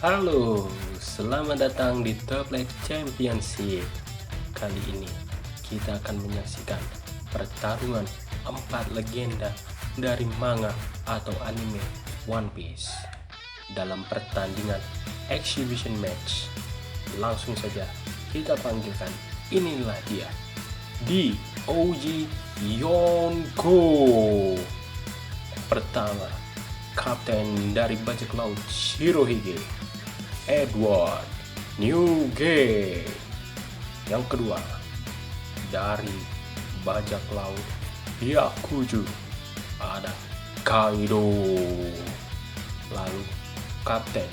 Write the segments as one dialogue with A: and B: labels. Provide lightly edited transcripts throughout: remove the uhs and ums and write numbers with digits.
A: Halo, selamat datang di Top League Championship. Kali ini kita akan menyaksikan pertarungan 4 legenda dari manga atau anime One Piece dalam pertandingan exhibition match. Langsung saja kita panggilkan, inilah dia, di OG Yonko. Pertama, kapten dari bajak laut Shirohige, Edward Newgate. Yang kedua, dari bajak laut Byakuju, ada Kaido. Lalu kapten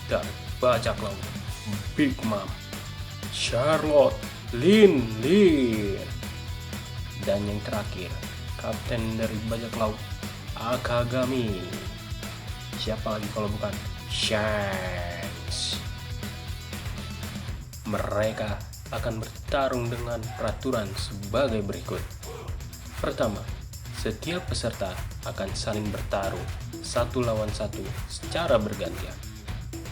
A: dari bajak laut Big Mom, Charlotte Lin. Dan yang terakhir, kapten dari bajak laut Akagami. Siapa lagi kalau bukan Shanks. Mereka akan bertarung dengan peraturan sebagai berikut. Pertama, setiap peserta akan saling bertarung 1 lawan 1 secara bergantian.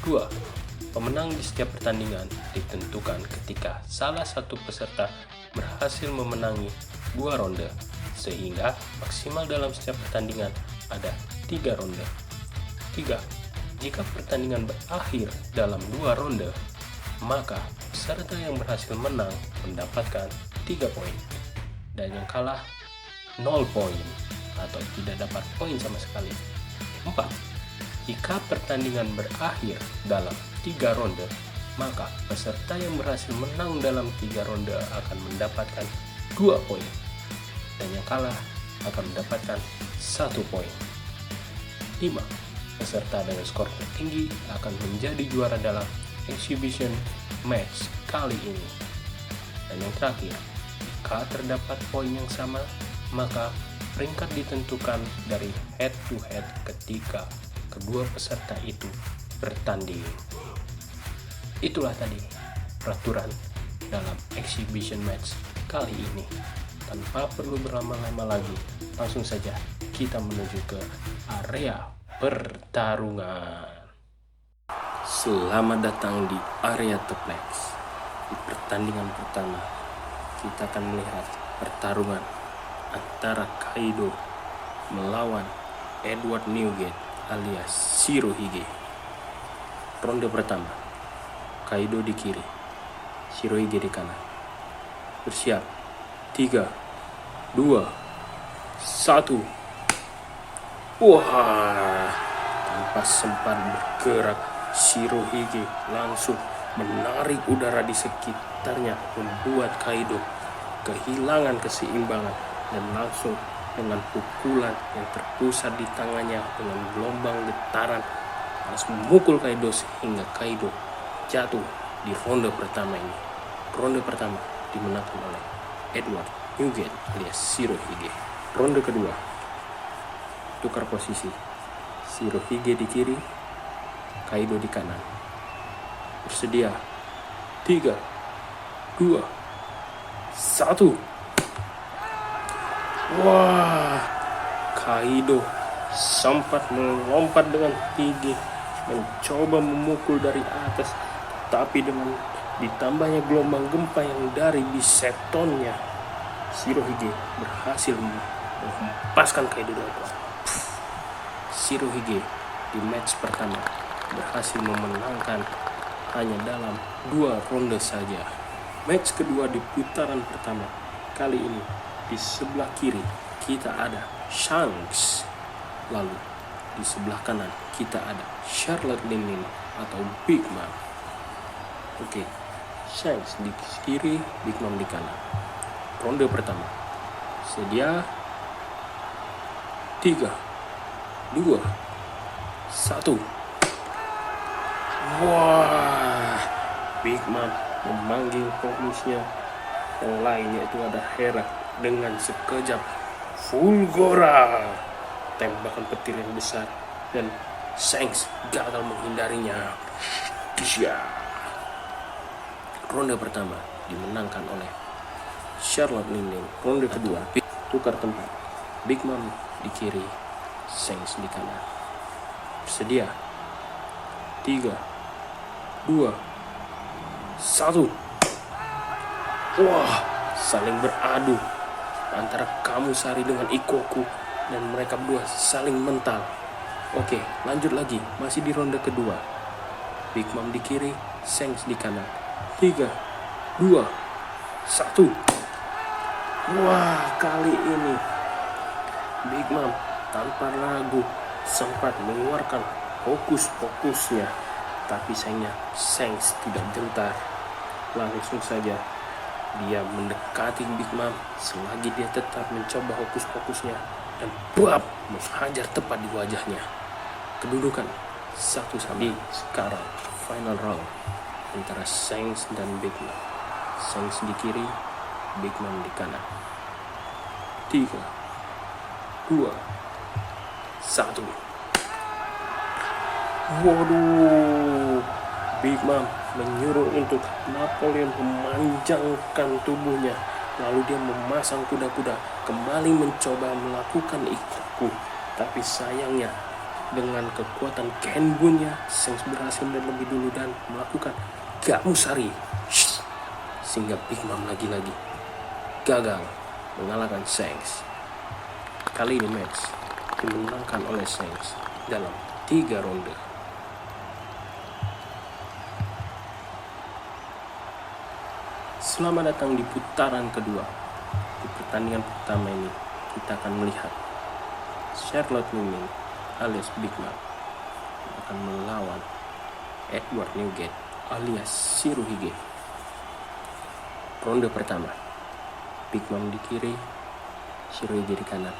A: 2. Pemenang di setiap pertandingan ditentukan ketika salah satu peserta berhasil memenangi 2 ronde, sehingga maksimal dalam setiap pertandingan ada 3 ronde. 3. Jika pertandingan berakhir dalam 2 ronde, maka peserta yang berhasil menang mendapatkan 3 poin, dan yang kalah 0 poin atau tidak dapat poin sama sekali. 4. Jika pertandingan berakhir dalam 3 ronde, maka peserta yang berhasil menang dalam 3 ronde akan mendapatkan 2 poin, dan yang kalah akan mendapatkan 1 poin. 5. Peserta dengan skor tertinggi akan menjadi juara dalam exhibition match kali ini. Dan yang terakhir, jika terdapat poin yang sama, maka peringkat ditentukan dari head to head ketika kedua peserta itu bertanding. Itulah tadi peraturan dalam exhibition match kali ini. Tanpa perlu berlama-lama lagi, langsung saja kita menuju ke area pertarungan. Selamat datang di area Toplex. Di pertandingan pertama, kita akan melihat pertarungan antara Kaido melawan Edward Newgate alias Shirohige. Ronde pertama, Kaido di kiri, Shirohige di kanan. Bersiap, 3, 2, 1. Wah, tanpa sempat bergerak, Shirohige langsung menarik udara di sekitarnya, membuat Kaido kehilangan keseimbangan, dan langsung dengan pukulan yang terpusat di tangannya dengan gelombang getaran langsung memukul Kaido sehingga Kaido jatuh di ronde pertama ini. Ronde pertama dimenangkan oleh Edward Newgate alias Shirohige. Ronde kedua, tukar posisi, Shirohige di kiri, Kaido di kanan. Bersedia, 3, 2, 1. Wah, Kaido sempat melompat dengan tinggi, mencoba memukul dari atas, tapi dengan ditambahnya gelombang gempa yang dari bisetonnya, Shirohige berhasil menghempaskan Kaido dengan kuat. Shirohige di match pertama berhasil memenangkan hanya dalam 2 ronde saja. Match kedua di putaran pertama, kali ini di sebelah kiri kita ada Shanks, lalu di sebelah kanan kita ada Charlotte Lin atau Big Mom. Oke, Shanks di kiri, Big Mom di kanan. Ronde pertama, sedia, 3, 2, 1. Wah, Big Mom memanggil pemusnya yang lain, yaitu ada Hera, dengan sekejap Fulgora, tembakan petir yang besar, dan Shanks gagal menghindarinya. Ronde pertama dimenangkan oleh Charlotte Lin. Ronde kedua tukar tempat, Big Mom di kiri, Shanks di kanan. Bersedia, 3, 2, 1. Wah, saling beradu antara Kamusari dengan Ikoku, dan mereka berdua saling mental. Oke, lanjut lagi, masih di ronde kedua. Big Mom di kiri, Shanks di kanan. 3, 2, 1. Wah, kali ini Big Mom tanpa ragu sempat mengeluarkan fokus-fokusnya, tapi sayangnya Shanks tidak gentar. Langsung saja dia mendekati Big Mom selagi dia tetap mencoba fokus-fokusnya, dan bab, menghajar tepat di wajahnya. Kedudukan 1-1 sekarang. Final round antara Shanks dan Big Mom. Shanks di kiri, Big Mom di kanan. 3, 2, 1. Waduh, Big Mom menyuruh untuk Napoleon memanjangkan tubuhnya. Lalu dia memasang kuda-kuda, kembali mencoba melakukan ikoku. Tapi sayangnya dengan kekuatan Kenbunnya, Shanks berhasil lebih dulu dan melakukan Kamusari, sehingga Big Mom lagi-lagi gagal mengalahkan Shanks. Kali ini match dimenangkan oleh Shanks dalam 3 ronde. Selamat datang di putaran kedua. Di pertandingan pertama ini kita akan melihat Charlotte Miming alias Big Mom akan melawan Edward Newgate alias Shirohige. Ronde pertama, Big Mom di kiri, Shirohige di kanan.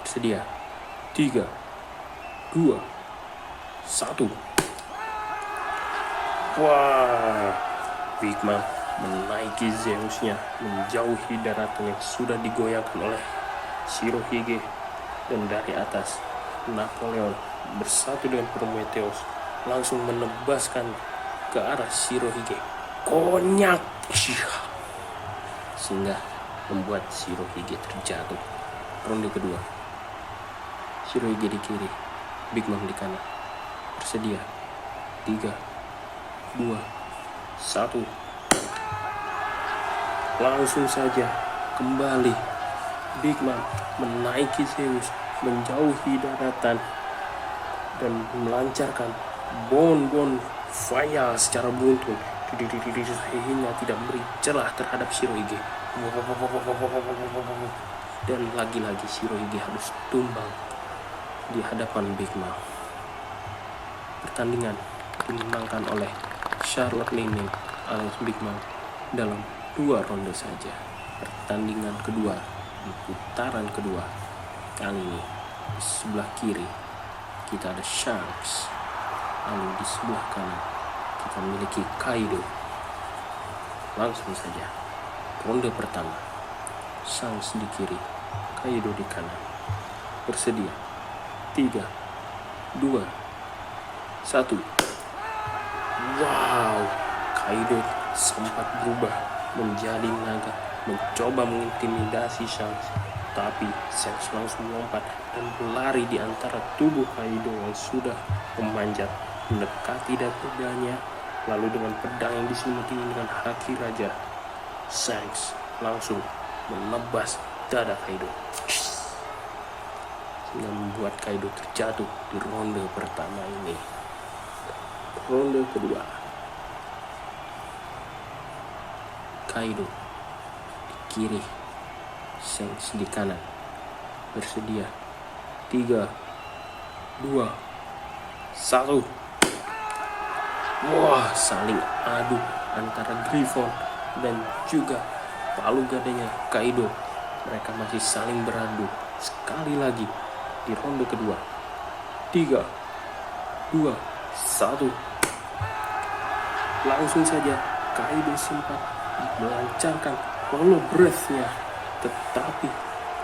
A: Bersedia. 3, 2, 1. Wah, Big Mom menaiki Zeusnya, menjauhi daratan yang sudah digoyangkan oleh Shirohige, dan dari atas Napoleon bersatu dengan Prometheus langsung menebaskan ke arah Shirohige. Konyak, sehingga membuat Shirohige terjatuh. Ronde kedua, Shirohige di kiri, Big Mom di kanan. Bersedia. 3, 2, 1. Langsung saja kembali Big Mom menaiki Zeus, menjauhi daratan, dan melancarkan bon fire secara beruntun sehingga tidak beri celah terhadap Shirohige. Dan lagi-lagi Shirohige harus tumbang di hadapan Big Mom. Pertandingan dimenangkan oleh Charlotte Miming alias Big Mom dalam 2 ronde saja. Pertandingan kedua di putaran kedua. Kali ini di sebelah kiri kita ada Shanks, lalu di sebelah kanan kita memiliki Kaido. Langsung saja ronde pertama, Shanks di kiri, Kaido di kanan. Bersedia. 3, 2, 1. Wow, Kaido sempat berubah menjadi naga, mencoba mengintimidasi Shanks, tapi Shanks langsung melompat dan berlari di antara tubuh Kaido yang sudah memanjat, mendekati dadanya. Lalu dengan pedang yang diselimuti dengan haki raja, Shanks langsung menebas dada Kaido, sehingga membuat Kaido terjatuh di ronde pertama ini. Ronde kedua, Kaido di kiri, Shanks di kanan. Bersedia. 3, 2, 1. Wah, saling adu antara Griffon dan juga palu gadanya Kaido. Mereka masih saling beradu sekali lagi di ronde kedua. 3, 2, 1. Langsung saja Kaido sempat melancarkan hollow breath-nya, tetapi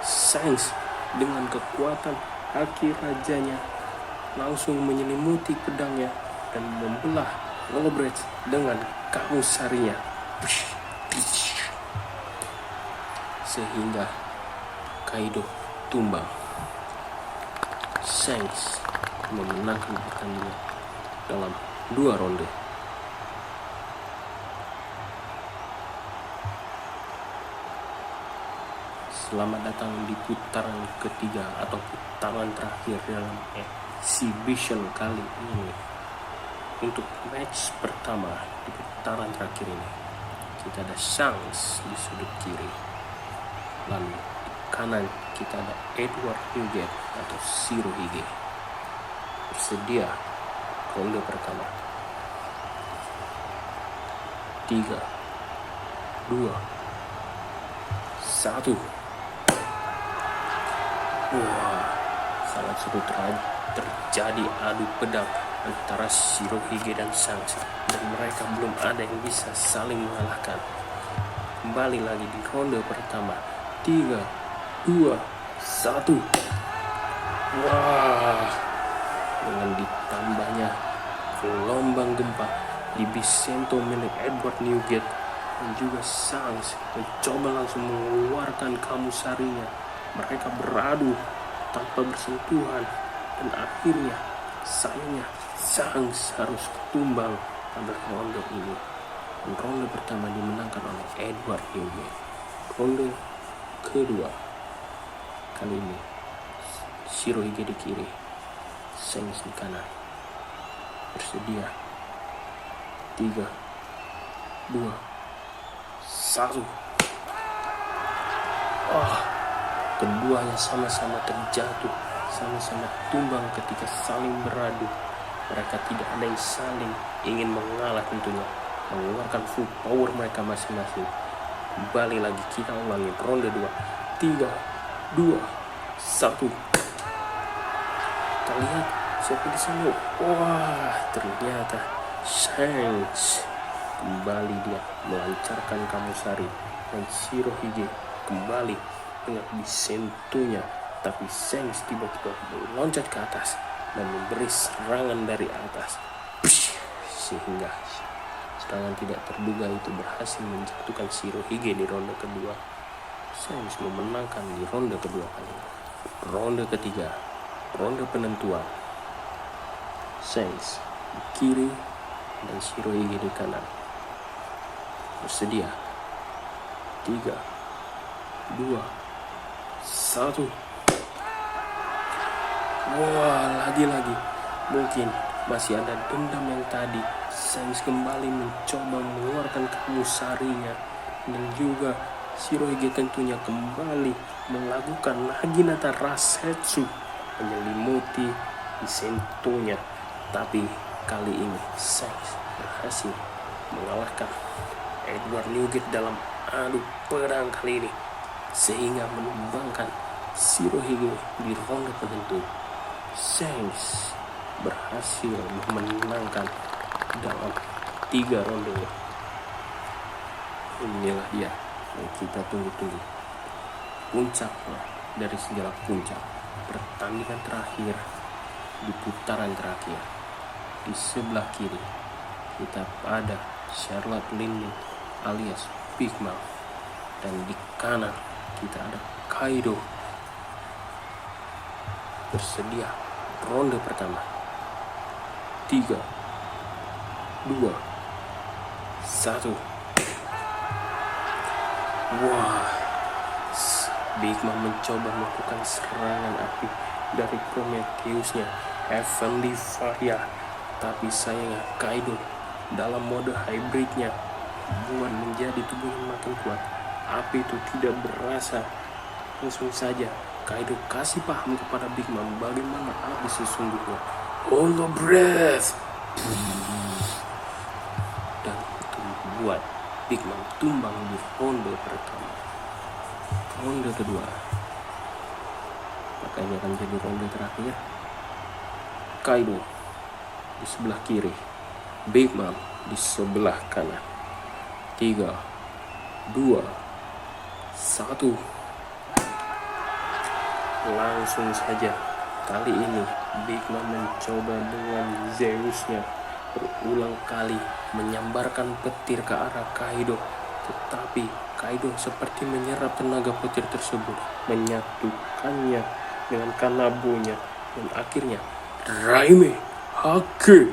A: Shanks dengan kekuatan haki rajanya langsung menyelimuti pedangnya dan membelah hollow breath dengan Kamusarinya, sehingga Kaido tumbang. Shanks memenangkan pertandingan dalam 2 ronde. Selamat datang di putaran ketiga atau putaran terakhir dalam exhibition kali ini. Untuk match pertama di putaran terakhir ini, kita ada Shanks di sudut kiri. Lalu di kanan kita ada Edward Newgate atau Shirohige. Bersedia ronde pertama. 3, 2, 1. Wah, sangat seru terjadi adu pedang antara Shirohige dan Shanks, dan mereka belum ada yang bisa saling mengalahkan. Kembali lagi di ronde pertama. 3, 2, 1. Wah, dengan ditambahnya gelombang gempa di Bisento milik Edward Newgate, dan juga Shanks mencoba langsung mengeluarkan kamusarinya. Mereka beradu tanpa bersentuhan, dan akhirnya sayangnya Shanks harus tumbang pada ronde ini. Dan ronde pertama dimenangkan oleh Edward Newgate. Ronde kedua kali ini Shirohige di kiri, Shanks di kanan. Bersedia 3, 2, 1. Keduanya sama-sama terjatuh, sama-sama tumbang ketika saling beradu. Mereka tidak ada yang saling ingin mengalah, tentunya mengeluarkan full power mereka masing-masing. Kembali lagi kita ulangi ronde 2. 3, 2, 1. Kita lihat siapa di sana. Wah, ternyata Shanks. Kembali dia melancarkan kamusari, dan Shirohige kembali dengan disentuhnya, tapi Shanks tiba-tiba meloncat ke atas dan memberi serangan dari atas, sehingga serangan tidak terduga itu berhasil menjatuhkan Shirohige di ronde kedua. Shanks memenangkan di ronde kedua kali ini. Ronde ketiga, ronde penentuan. Shanks di kiri dan Shirohige di kanan. Bersedia 3, 2, 1. Wah, lagi-lagi mungkin masih ada dendam yang tadi. Shanks kembali mencoba mengeluarkan kamusarinya, dan juga Shirohige tentunya kembali melakukan Naginata Rasetsu menyelimuti disentuhnya. Tapi kali ini Shanks berhasil mengalahkan Edward Newgate dalam adu pedang kali ini, sehingga menumbangkan Shirohige di ronde penentu. Shanks berhasil memenangkan dalam 3 ronde. Inilah dia yang kita tunggu-tunggu, puncaknya dari segala puncak. Pertandingan terakhir di putaran terakhir. Di sebelah kiri kita ada Charlotte Lindley alias Big Mom, dan di kanan kita ada Kaido. Bersedia ronde pertama. 3, 2, 1. Wah, Big Mom mencoba melakukan serangan api dari Prometheusnya Heavenly Fire, tapi sayangnya Kaido dalam mode hybridnya buat menjadi tubuhnya makin kuat. Api itu tidak berasa. Langsung saja Kaido kasih paham kepada Big Mom bagaimana api sesungguhnya. Hold the breath. Dan itu membuat Big Mom tumbang di ronde pertama. Ronde kedua, apakah ini akan jadi ronde terakhir? Kaido di sebelah kiri, Big Mom di sebelah kanan. 3, 2, 1. Langsung saja kali ini Big Mom mencoba dengan Zeusnya berulang kali menyambarkan petir ke arah Kaido, tetapi Kaido seperti menyerap tenaga petir tersebut, menyatukannya dengan Kanabonya, dan akhirnya Raime Hake.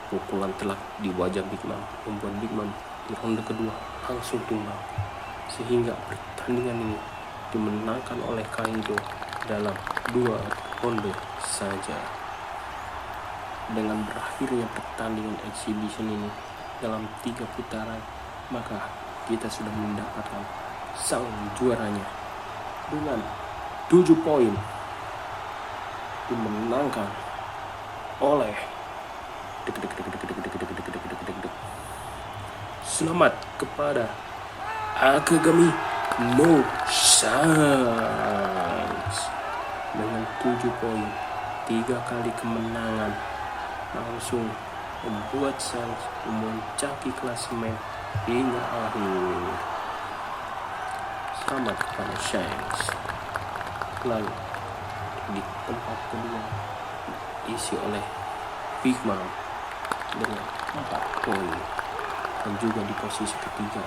A: Pukulan telak di wajah Big Mom membuat Big Mom di ronde kedua langsung tumbang. sehingga pertandingan ini dimenangkan oleh Kaido dalam 2 ronde saja. Dengan berakhirnya pertandingan exhibition ini dalam 3 putaran, maka kita sudah mendapatkan sang juaranya dengan 7 poin dimenangkan oleh selamat kepada Akagami no Sans dengan 7 poin, 3 kali kemenangan langsung membuat Sans memuncaki klasemen hingga akhir. Selamat kepada Shanks. Lalu di tempat kedua diisi oleh Big Mom dengan 4 poin, dan juga di posisi ketiga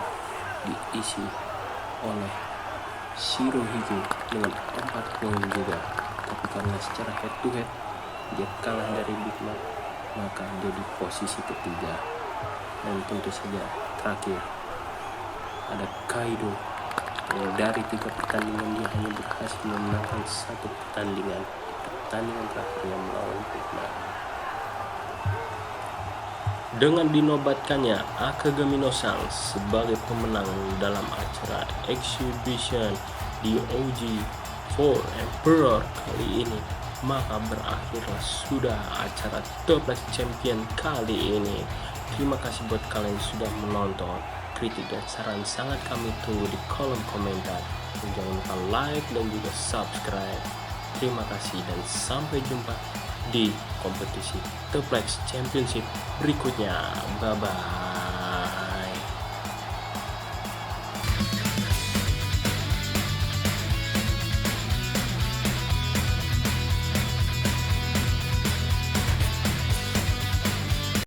A: diisi oleh Shirohige dengan 4 poin juga. Tapi karena secara head to head dia kalah dari Big Mom, maka dia di posisi ketiga. Dan tentu saja terakhir ada Kaido. Dari 3 pertandingan dia hanya berhasil memenangkan 1 pertandingan terakhirnya melawan Big Mom. Dengan dinobatkannya Akagami no Sans sebagai pemenang dalam acara exhibition di OG for Emperor kali ini, maka berakhirlah sudah acara Top Life Champion kali ini. Terima kasih buat kalian yang sudah menonton. Kritik dan saran sangat kami tunggu di kolom komentar. Dan jangan lupa like dan juga subscribe. Terima kasih dan sampai jumpa di kompetisi Top Life Championship berikutnya. Bye bye.